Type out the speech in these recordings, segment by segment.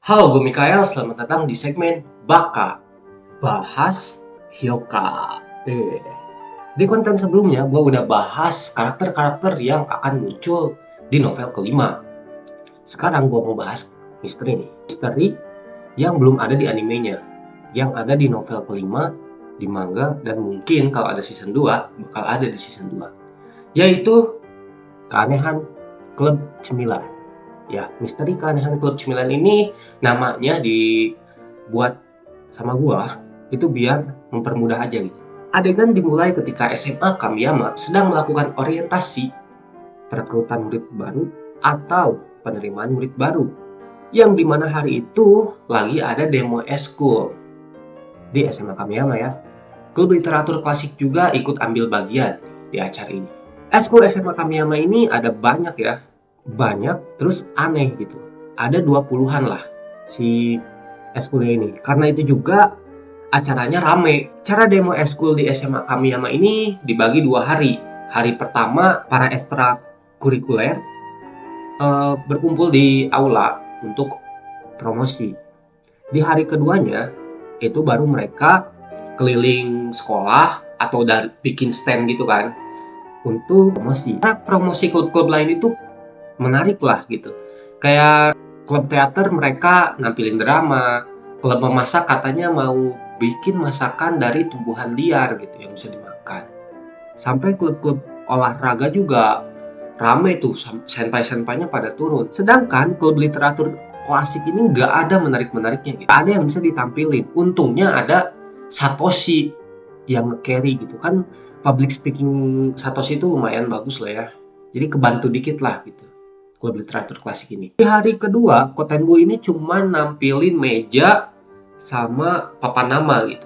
Halo, gue Mikael. Selamat datang di segmen Baka Bahas Hyoka. Di konten sebelumnya, gue udah bahas karakter-karakter yang akan muncul di novel kelima. Sekarang gue mau bahas misteri nih. Misteri yang belum ada di animenya, yang ada di novel kelima, di manga, dan mungkin kalau ada season 2, bakal ada di season 2. Yaitu Keanehan Klub Cemilan. Ya, misteri keanehan Klub Cemilan ini namanya dibuat sama gua itu biar mempermudah aja gitu. Adegan dimulai ketika SMA Kamiyama sedang melakukan orientasi perekrutan murid baru atau penerimaan murid baru, yang dimana hari itu lagi ada demo eskul di SMA Kamiyama ya. Klub literatur klasik juga ikut ambil bagian di acara ini. Eskul SMA Kamiyama ini ada banyak ya, banyak terus aneh gitu. Ada 20-an lah si eskulnya ini. Karena itu juga acaranya rame. Cara demo eskul di SMA Kamiyama ini dibagi 2 hari. Hari pertama para ekstrakurikuler berkumpul di aula untuk promosi. Di hari keduanya itu baru mereka keliling sekolah atau bikin stand gitu kan untuk promosi. Nah, promosi klub-klub lain itu menarik lah gitu. Kayak klub teater mereka nampilin drama, klub memasak katanya mau bikin masakan dari tumbuhan liar gitu yang bisa dimakan. Sampai klub-klub olahraga juga rame tuh, senpai-senpainya pada turun. Sedangkan klub literatur klasik ini nggak ada menarik-menariknya gitu. Ada yang bisa ditampilin. Untungnya ada Satoshi yang nge-carry gitu kan. Public speaking Satoshi itu lumayan bagus lah ya. Jadi kebantu dikit lah gitu klub literatur klasik ini. Di hari kedua, Kotenbu ini cuma nampilin meja sama papan nama gitu.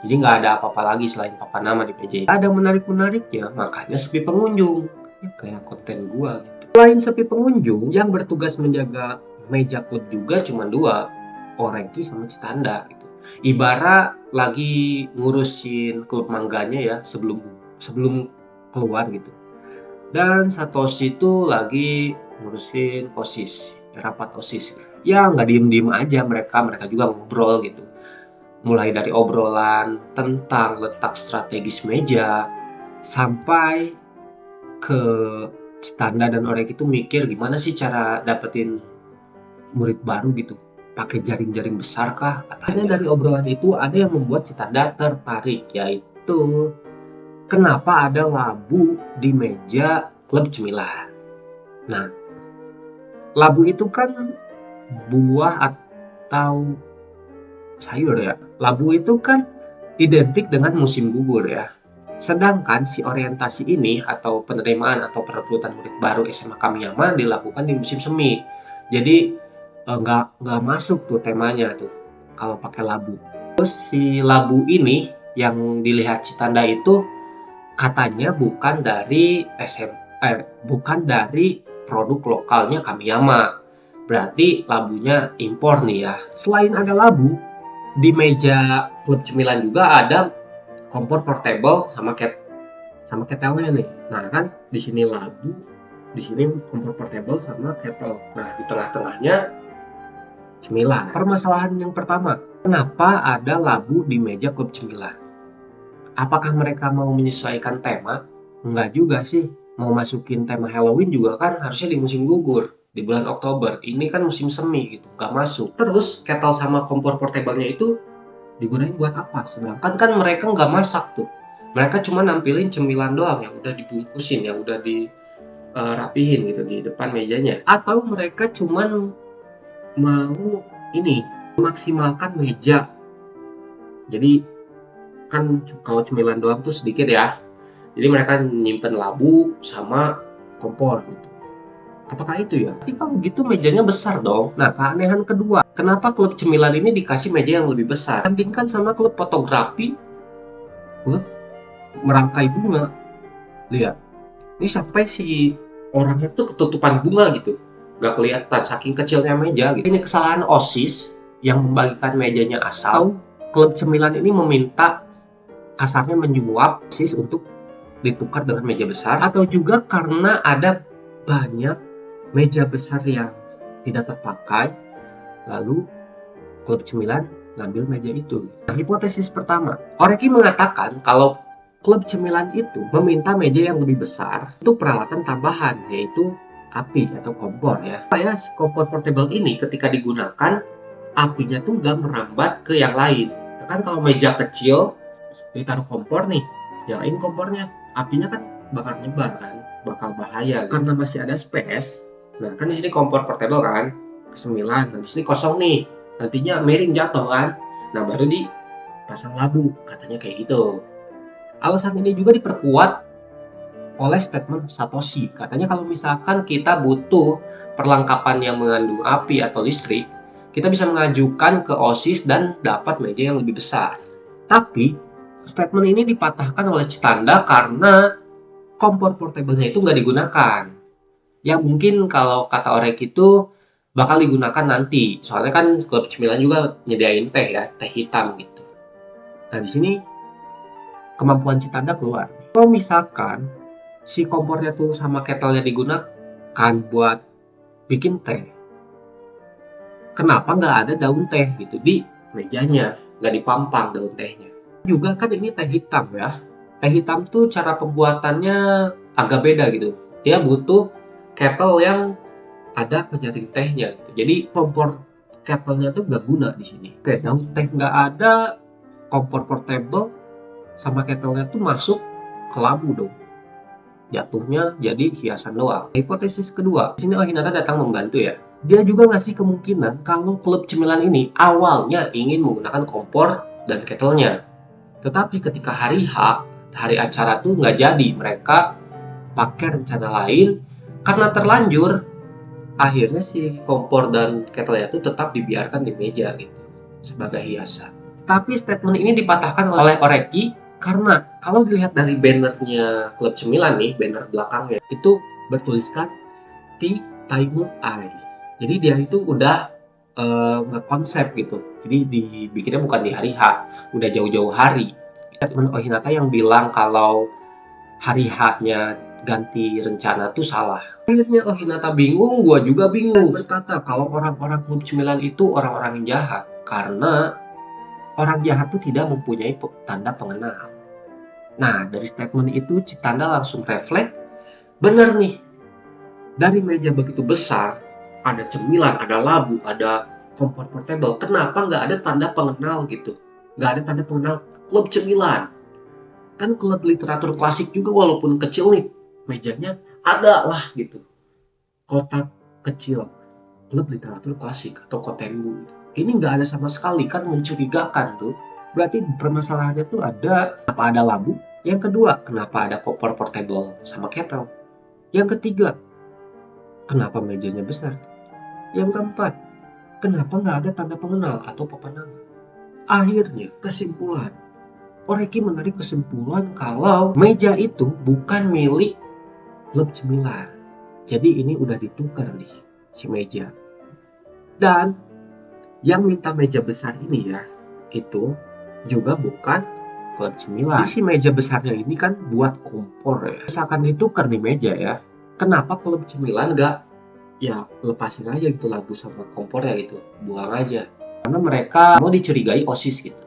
Jadi nggak ada apa-apa lagi selain papan nama di meja itu. Ada menarik-menariknya, makanya sepi pengunjung. Ya, kayak konten gua gitu. Selain sepi pengunjung, yang bertugas menjaga meja klub juga cuma 2, Oreki sama Citanda gitu. Ibarat lagi ngurusin klub mangganya ya sebelum keluar gitu. Dan Satoshi itu lagi ngurusin OSIS, rapat OSIS. Ya nggak diem-diem aja mereka juga ngobrol gitu. Mulai dari obrolan tentang letak strategis meja, sampai ke Citanda dan Orek itu mikir gimana sih cara dapetin murid baru gitu. Pakai jaring-jaring besar kah? Katanya dari obrolan itu ada yang membuat Citanda tertarik, yaitu kenapa ada labu di meja klub cemilan. Nah, labu itu kan buah atau sayur ya. Labu itu kan identik dengan musim gugur ya. Sedangkan si orientasi ini atau penerimaan atau perekrutan murid baru SMA Kamiyama dilakukan di musim semi. Jadi nggak masuk tuh temanya tuh kalau pakai labu. Terus si labu ini yang dilihat Citanda itu katanya bukan dari bukan dari produk lokalnya Kamiyama. Berarti labunya impor nih ya. Selain ada labu, di meja klub cemilan juga ada kompor portable sama ketelnya nih. Nah kan di sini labu, di sini kompor portable sama kettle. Nah di tengah-tengahnya cemilan. Permasalahan yang pertama, kenapa ada labu di meja klub cemilan? Apakah mereka mau menyesuaikan tema? Enggak juga sih. Mau masukin tema Halloween juga kan harusnya di musim gugur, di bulan Oktober. Ini kan musim semi gitu, nggak masuk. Terus kettle sama kompor portable-nya itu digunain buat apa? Sedangkan kan mereka nggak masak tuh. Mereka cuma nampilin cemilan doang yang udah dibungkusin, yang udah dirapihin gitu di depan mejanya. Atau mereka cuma mau ini memaksimalkan meja. Jadi kan kalau cemilan doang tuh sedikit ya. Jadi mereka nyimpen labu sama kompor gitu. Apakah itu ya? Tapi kalau gitu mejanya besar dong. Nah, keanehan kedua, kenapa klub cemilan ini dikasih meja yang lebih besar? Bandingkan sama klub fotografi, klub merangkai bunga. Lihat, ini sampai si orangnya tuh ketutupan bunga gitu. Gak kelihatan, saking kecilnya meja gitu. Ini kesalahan OSIS yang membagikan mejanya asal. Klub cemilan ini meminta kasarnya menyuap OSIS untuk ditukar dengan meja besar. Atau juga karena ada banyak meja besar yang tidak terpakai, lalu klub cemilan ngambil meja itu. Nah, hipotesis pertama, Oreki mengatakan kalau klub cemilan itu meminta meja yang lebih besar untuk peralatan tambahan, yaitu api atau kompor ya. Supaya si kompor portable ini ketika digunakan, apinya tuh nggak merambat ke yang lain. Kan kalau meja kecil ditaruh kompor nih, nyalain kompornya, apinya kan bakal nyebar kan, bakal bahaya. Karena masih ada space. Nah, kan di sini kompor portable kan, ke-9. Nah, di sini kosong nih. Nantinya miring jatuh kan. Nah, baru dipasang labu, katanya kayak gitu. Alasan ini juga diperkuat oleh statement Satoshi. Katanya kalau misalkan kita butuh perlengkapan yang mengandung api atau listrik, kita bisa mengajukan ke OSIS dan dapat meja yang lebih besar. Tapi statement ini dipatahkan oleh Citanda karena kompor portable-nya itu nggak digunakan. Ya mungkin kalau kata Orek itu bakal digunakan nanti. Soalnya kan klub cemilan juga nyediain teh ya, teh hitam gitu. Nah di sini kemampuan Citanda keluar. Kalau misalkan si kompornya tuh sama kettle-nya digunakan buat bikin teh, kenapa nggak ada daun teh gitu di mejanya, nggak dipampang daun tehnya? Juga kan ini teh hitam ya. Teh hitam tuh cara pembuatannya agak beda gitu. Dia butuh kettle yang ada penyaring tehnya. Jadi kompor kettle-nya tuh nggak guna di sini. Oke, daun teh nggak ada, kompor portable sama kettle-nya tuh masuk ke labu dong. Jatuhnya jadi hiasan doang. Hipotesis kedua, di sini Hinata datang membantu ya. Dia juga ngasih kemungkinan kalau klub cemilan ini awalnya ingin menggunakan kompor dan kettle-nya. Tetapi ketika hari H, hari acara tuh nggak jadi. Mereka pakai rencana lain karena terlanjur. Akhirnya si kompor dan kettle itu tetap dibiarkan di meja gitu sebagai hiasan. Tapi statement ini dipatahkan oleh Oreki karena kalau dilihat dari bannernya klub cemilan nih, banner belakangnya itu bertuliskan Tea Timer Eye. Jadi dia itu udah nge-konsep gitu. Jadi dibikinnya bukan di hari H, udah jauh-jauh hari. Statement Hinata yang bilang kalau hari H-nya ganti rencana tuh salah. Akhirnya Hinata bingung, gua juga bingung. Berkata kalau orang-orang klub cemilan itu orang-orang yang jahat karena orang jahat tuh tidak mempunyai tanda pengenal. Nah, dari statement itu Citanda langsung refleks, bener nih. Dari meja begitu besar, ada cemilan, ada labu, ada kompor portable. Kenapa nggak ada tanda pengenal gitu? Nggak ada tanda pengenal klub cemilan. Kan klub literatur klasik juga walaupun kecil nih, mejanya ada lah gitu. Kotak kecil, klub literatur klasik atau kotenbu. Ini nggak ada sama sekali, kan mencurigakan tuh. Berarti permasalahannya tuh ada, kenapa ada labu? Yang kedua, kenapa ada kompor portable sama kettle? Yang ketiga, kenapa mejanya besar? Yang keempat, kenapa nggak ada tanda pengenal atau papan nama? Akhirnya, kesimpulan. Oreki menarik kesimpulan kalau meja itu bukan milik klub cemilan. Jadi ini udah ditukar nih si meja. Dan yang minta meja besar ini ya, itu juga bukan klub cemilan. Si meja besarnya ini kan buat kompor ya. Misalkan ditukar nih meja ya, kenapa klub cemilan nggak ya lepasin aja gitu labu sama kompornya gitu, buang aja. Karena mereka mau dicurigai OSIS gitu.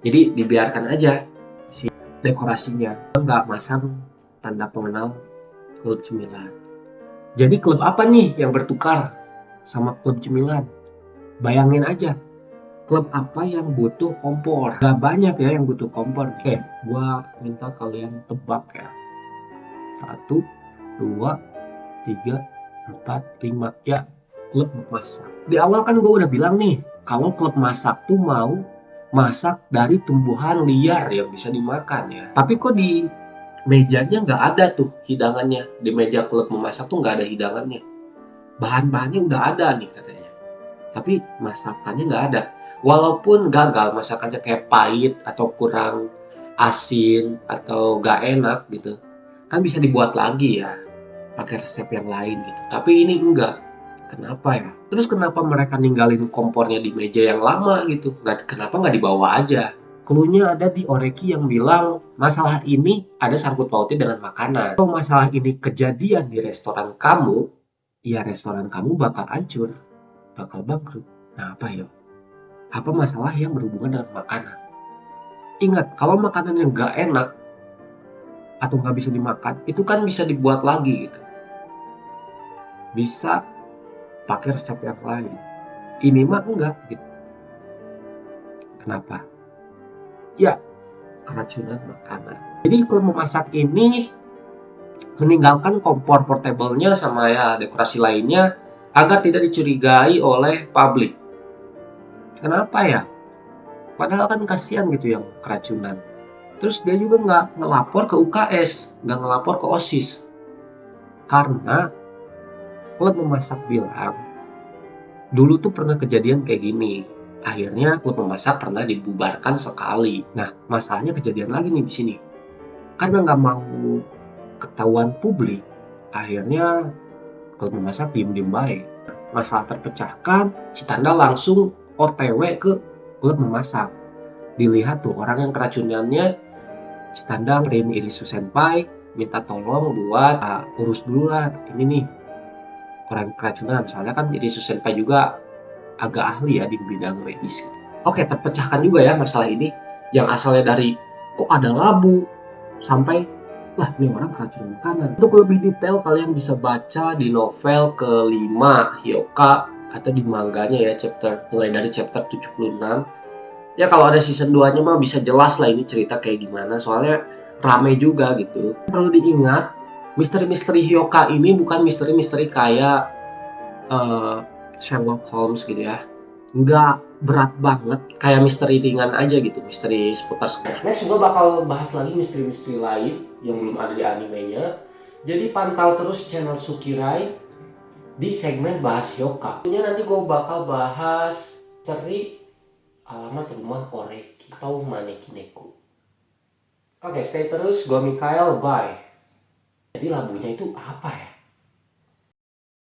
Jadi dibiarkan aja si dekorasinya, nggak masang tanda pengenal klub cemilan. Jadi klub apa nih yang bertukar sama klub cemilan? Bayangin aja, klub apa yang butuh kompor? Gak banyak ya yang butuh kompor. Oke, gua minta kalian tebak ya. 1, 2, 3, 4, 5. Ya, klub masak. Di awal kan gue udah bilang nih, kalau klub masak tuh mau masak dari tumbuhan liar yang bisa dimakan ya. Tapi kok di mejanya nggak ada tuh hidangannya. Di meja klub memasak tuh nggak ada hidangannya. Bahan-bahannya udah ada nih katanya. Tapi masakannya nggak ada. Walaupun gagal masakannya kayak pahit atau kurang asin atau nggak enak gitu. Kan bisa dibuat lagi ya. Pakai resep yang lain gitu. Tapi ini enggak. Kenapa ya? Terus kenapa mereka ninggalin kompornya di meja yang lama gitu? Kenapa nggak dibawa aja? Cluenya ada di Oreki yang bilang masalah ini ada sangkut pautnya dengan makanan. Kalau masalah ini kejadian di restoran kamu, ya restoran kamu bakal hancur, bakal bangkrut. Nah apa ya? apa masalah yang berhubungan dengan makanan. Ingat, kalau makanan yang gak enak atau nggak bisa dimakan, itu kan bisa dibuat lagi gitu. Bisa pakai resep yang lain. Ini mah enggak gitu. Kenapa? Ya, keracunan makanan. Jadi kalau memasak ini meninggalkan kompor portable-nya sama ya dekorasi lainnya agar tidak dicurigai oleh publik. Kenapa ya? Padahal kan kasihan gitu yang keracunan. Terus dia juga nggak ngelapor ke UKS, nggak ngelapor ke OSIS. Karena klub memasak bilang, dulu tuh pernah kejadian kayak gini. Akhirnya klub memasak pernah dibubarkan sekali. Nah, masalahnya kejadian lagi nih di sini. Karena nggak mau ketahuan publik, akhirnya klub memasak diem-diem baik. Masalah terpecahkan, Citanda langsung OTW ke klub memasak. Dilihat tuh orang yang keracunannya, Citanda print Irisu Senpai, minta tolong buat urus dulu lah ini nih orang keracunan. Soalnya kan Irisu Senpai juga agak ahli ya di bidang medis gitu. Oke, terpecahkan juga ya masalah ini yang asalnya dari kok ada labu sampai lah ini orang keracunan makanan. Untuk lebih detail kalian bisa baca di novel kelima Hyoka atau di manganya ya mulai dari chapter 76. Ya kalau ada season 2-nya mah bisa jelas lah ini cerita kayak gimana, soalnya rame juga gitu. Perlu diingat, misteri-misteri Hyoka ini bukan misteri-misteri kayak Sherlock Holmes gitu ya. Nggak berat banget, kayak misteri ringan aja gitu, misteri seputar sekolah. Next juga bakal bahas lagi misteri-misteri lain yang belum ada di animenya. Jadi pantau terus channel Sukirai di segmen bahas Hyoka. Nanti gue bakal bahas misteri alamat rumah Oreki atau Maneki Neko. Oke, stay terus. Gue Mikael, bye. Jadi labunya itu apa ya?